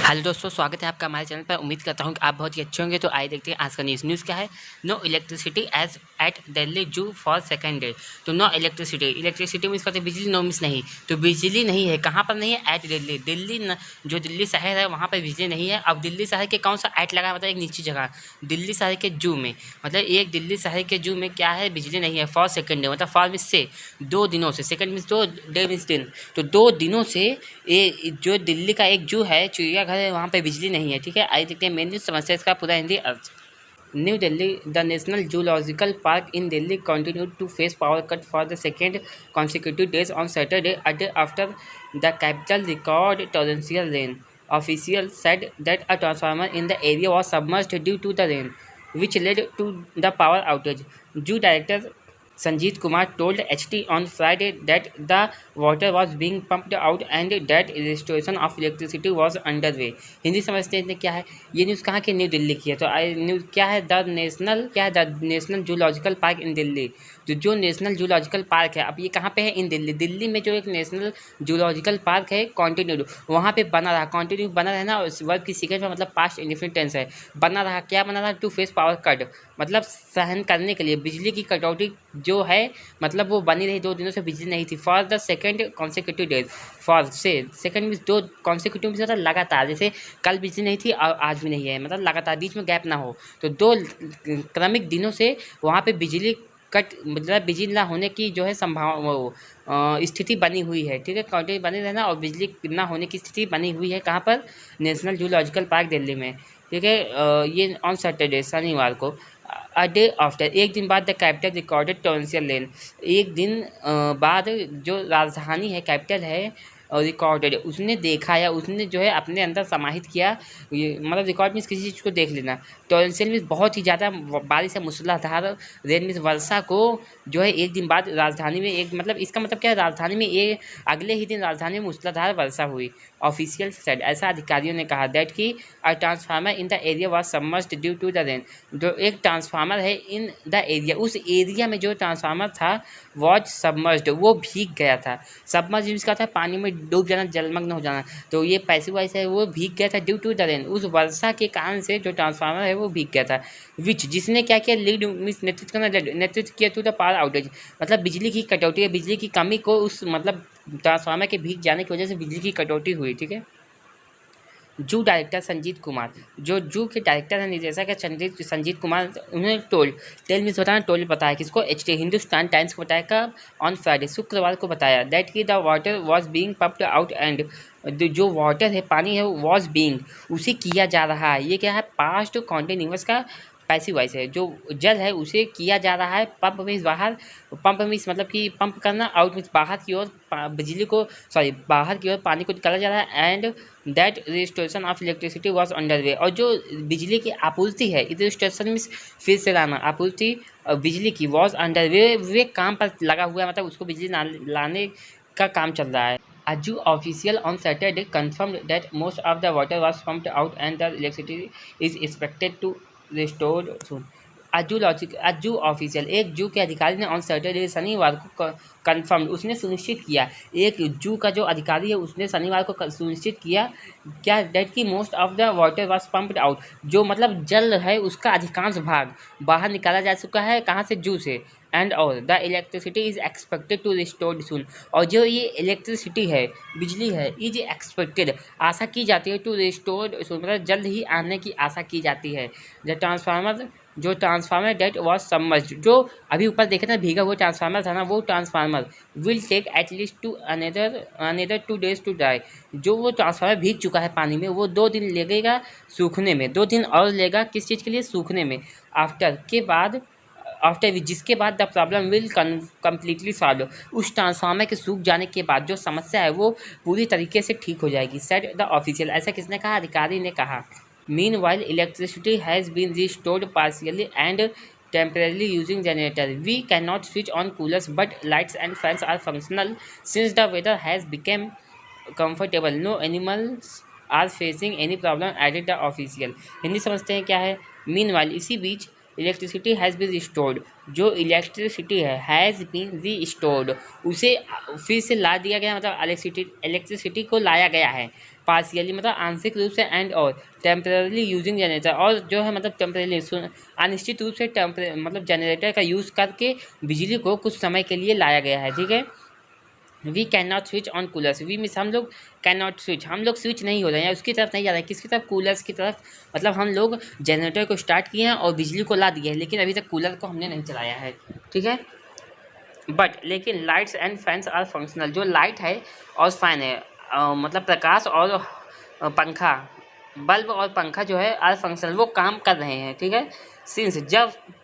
Hello दोस्तों, स्वागत है आपका हमारे चैनल पर। उम्मीद करता हूं कि आप बहुत ही अच्छे होंगे। तो आइए देखते हैं आज का न्यूज़ क्या है। No electricity as at Delhi zoo for second day. तो नो इलेक्ट्रिसिटी मीन्स कहते हैं बिजली, नो मीन्स नहीं। तो बिजली नहीं है, कहाँ पर नहीं है? एट दिल्ली। जो दिल्ली शहर है वहाँ पर बिजली नहीं है। अब दिल्ली शहर के कौन सा एट लगा है? मतलब एक नीची जगह, दिल्ली शहर के जू में, मतलब एक दिल्ली शहर के जू में क्या है? बिजली नहीं है फॉर सेकेंड डे। मतलब फॉर मीन्स से, 2 दिनों से। सेकेंड मीन्स 2, डे मीन्स दिन। तो 2 दिनों से ये जो दिल्ली का एक जू है, चिड़ियाघर है, वहाँ पे बिजली नहीं है। ठीक है, आइए देखते हैं मेन न्यूज़, समस्या इसका पूरा हिंदी अर्थ। New Delhi, the national zoological park in Delhi continued to face power cut for the second consecutive days on Saturday, a day after the capital recorded torrential rain. Officials said that a transformer in the area was submerged due to the rain, which led to the power outage. Zoo director Sanjeet Kumar told HT on Friday that the water was being pumped out and that restoration of electricity was underway. Hindi समझते हैं क्या है ये news? कहाँ की? New Delhi की है। तो न्यूज़ क्या है? The national zoological park in Delhi. तो जो नेशनल जूलॉजिकल पार्क है, अब ये कहाँ पे है? इन दिल्ली। दिल्ली में जो एक नेशनल जूलॉजिकल पार्क है, कॉन्टिन्यूड वहाँ पे बना रहा, कॉन्टिन्यू बना रहना। उस वर्ब की सीक्वेंस में मतलब पास्ट इंडेफिनिट टेंस है। बना रहा, क्या बना रहा? टू फेस पावर कट, मतलब सहन करने के लिए बिजली की कटौती जो है, मतलब वो बनी रही। 2 दिनों से बिजली नहीं थी। For the second consecutive days, for से सेकेंड मीन्स 2, कॉन्सिक्यूटिव मीन्स मतलब लगातार। जैसे कल बिजली नहीं थी और आज भी नहीं है, मतलब लगातार, बीच में गैप ना हो। तो 2 क्रमिक दिनों से वहाँ पे बिजली कट, मतलब बिजली ना होने की जो है स्थिति बनी हुई है। ठीक है, कंटिन्यू बनी रहना और बिजली ना होने की स्थिति बनी हुई है। कहाँ पर? नेशनल जूलॉजिकल पार्क दिल्ली में। ठीक है, ये ऑन सैटरडे, शनिवार को। अ डे आफ्टर, एक दिन बाद the capital recorded torrential rain. एक दिन बाद जो राजधानी है, कैपिटल है, रिकॉर्डेड, उसने देखा या उसने जो है अपने अंदर समाहित किया। ये मतलब रिकॉर्ड मीन्स किसी चीज़ को देख लेना। टॉरेंशियल मीन्स बहुत ही ज़्यादा बारिश है, मूसलाधार। रेन मीन्स वर्षा को जो है एक दिन बाद राजधानी में, एक मतलब इसका मतलब क्या है? राजधानी में अगले ही दिन राजधानी में मूसलाधार वर्षा हुई। ऑफिशियल सेड, ऐसा अधिकारियों ने कहा। दैट कि a transformer in the area was submerged due to the rain. जो एक ट्रांसफार्मर है इन द एरिया, उस एरिया में जो ट्रांसफार्मर था वॉज सबमर्ज्ड, वो भीग गया था। सबमर्ज मीन्स क्या था? पानी में डूब जाना, जलमग्न हो जाना। तो ये पैसिव वॉइस है, वो भीग गया था ड्यू टू द रेन, उस वर्षा के कारण से जो ट्रांसफार्मर है वो भीग गया था। विच, जिसने क्या किया? लीड मीन्स नेतृत्व करना, नेतृत्व किया टू द पावर आउटेज, मतलब बिजली की कटौती या बिजली की कमी को, उस मतलब ट्रांसफार्मर के भीग जाने की वजह से बिजली की कटौती हुई। ठीक है। जू डायरेक्टर संजीत कुमार, जो जू के डायरेक्टर हैं, निदेशक है संजीत कुमार, उन्होंने टेल मीन्स बताया, टोल बताया किसको? HT हिंदुस्तान टाइम्स को बताया। कब? ऑन फ्राइडे, शुक्रवार को बताया। दैट कि the water was being pumped out and जो वाटर है, पानी है, वॉज बीइंग, उसे किया जा रहा है। ये क्या है? पास्ट कॉन्टिन्यूअस का पैसिव वॉइस है। जो जल है उसे किया जा रहा है। पंप मीन्स बाहर, पंप मीन्स मतलब कि पंप करना। आउट मीन्स बाहर की ओर बिजली को, सॉरी बाहर की ओर पानी को निकाला जा रहा है। And that restoration of electricity was under way, और जो बिजली की आपूर्ति है, रिस्टोरेशन मीन्स फिर से लाना, आपूर्ति बिजली की, वॉज अंडर वे काम पर लगा हुआ है, मतलब उसको बिजली लाने का काम चल रहा है। A Jew official on Saturday confirmed that most of the water was pumped out and the electricity is expected to restored soon. अजू ऑफिशियल, एक जू के अधिकारी ने ऑन सैटरडे, शनिवार को कंफर्म, उसने सुनिश्चित किया। एक जू का जो अधिकारी है उसने शनिवार को सुनिश्चित किया क्या? डेट की most of the water was pumped out, जो मतलब जल है उसका अधिकांश भाग बाहर निकाला जा चुका है। कहाँ से? जू से। एंड और the electricity is expected to restored soon, और जो ये इलेक्ट्रिसिटी है, बिजली है, इज एक्सपेक्टेड, आशा की जाती है, टू रिस्टोर्ड सून, मतलब जल्द ही आने की आशा की जाती है। जो ट्रांसफार्मर डेट वॉज सबमर्ज्ड, जो अभी ऊपर देखे था भीगा हुआ ट्रांसफार्मर था ना, वो transformer will take at least to another 2 days to dry. जो वो ट्रांसफार्मर भीग चुका है पानी में, वो 2 दिन लगेगा सूखने में, 2 दिन और लेगा। किस चीज़ के लिए? सूखने में। आफ्टर जिसके बाद the problem will completely solve, उस ट्रांसफार्मर के सूख जाने के बाद जो समस्या है वो पूरी तरीके से ठीक हो जाएगी। सेड द ऑफिशियल, ऐसा किसने कहा? अधिकारी ने कहा। Meanwhile, electricity has been restored partially and temporarily using generator. We cannot switch on coolers, but lights and fans are functional since the weather has become comfortable. No animals are facing any problem, added the official. Hindi समझते हैं क्या है? Meanwhile, इसी बीच electricity has been restored, जो electricity है has been restored, उसे फिर से ला दिया गया, मतलब इलेक्ट्रिसिटी को लाया गया है पार्शियली, मतलब आंशिक रूप से, एंड और टेम्पररी यूजिंग जनरेटर, और जो है मतलब टेम्पररी अनिश्चित रूप से मतलब जनरेटर का यूज़ करके बिजली को कुछ समय के लिए लाया गया है। ठीक है, we can not switch on coolers, we means हम लोग कैन नॉट स्विच, हम लोग स्विच नहीं हो रहे हैं, उसकी तरफ नहीं जा रहे हैं, किसकी तरफ, कूलर्स की तरफ, मतलब हम लोग जनरेटर को स्टार्ट किए हैं और बिजली को ला दिए हैं, लेकिन अभी तक कूलर को हमने नहीं चलाया है। ठीक है, बट लेकिन lights and fans are functional, जो लाइट है और फैन है मतलब प्रकाश और पंखा, बल्ब और पंखा जो है आर फंक्शनल, वो काम कर रहे हैं। ठीक है, सिंस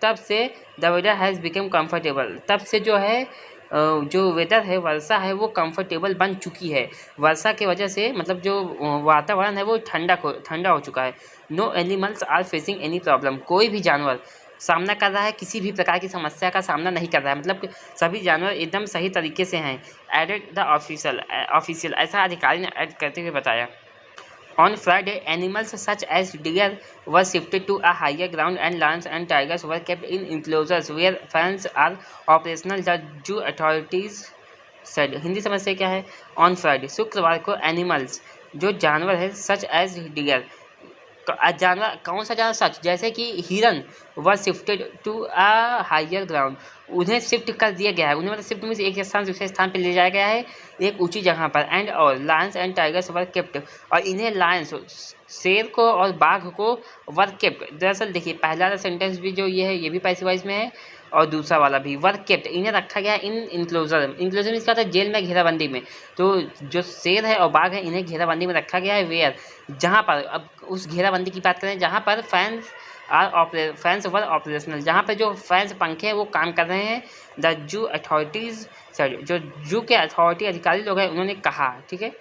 तब से the weather has become comfortable, तब से जो है जो वेदर है, वर्षा है, वो कंफर्टेबल बन चुकी है। वर्षा की वजह से मतलब जो वातावरण है वो ठंडा हो चुका है। No animals are facing any problem, कोई भी जानवर सामना कर रहा है, किसी भी प्रकार की समस्या का सामना नहीं कर रहा है, मतलब सभी जानवर एकदम सही तरीके से हैं। एडेड द ऑफिशियल, ऐसा अधिकारी ने ऐड करते हुए बताया। On Friday, animals such as deer were shifted to a higher ground and lions and tigers were kept in enclosures where fans are operational, the zoo authorities said. Hindi समझते क्या है? On Friday, शुक्रवार को animals, जो जानवर है, such as dear, जानवर, कौन सा जानवर, सच जैसे कि हिरन, were shifted to a higher ground, उन्हें शिफ्ट कर दिया गया है, उन्हें मतलब शिफ्ट मीन्स एक स्थान से दूसरे स्थान पर ले जाया गया है, एक ऊंची जगह पर। एंड और Lions and tigers were kept, और इन्हें लायंस, शेर को और बाघ को वर केप्ट, दरअसल देखिए पहला वाला सेंटेंस भी जो ये है ये भी पैसिव वॉइस में है, और दूसरा वाला भी वर केप्ट, इन्हें रखा गया इन इंक्लोजर, इंक्लोजर इसका था जेल में, घेराबंदी में। तो जो शेर है और बाघ है इन्हें घेराबंदी में रखा गया है, वेयर, जहाँ पर, अब उस घेराबंदी की बात करें जहाँ पर फैंस वर ऑपरेशनल, जहाँ पर जो फैंस पंखे हैं वो काम कर रहे हैं। द जू अथॉरिटीज़, जो जू के अथॉरिटी अधिकारी लोग हैं उन्होंने कहा। ठीक है,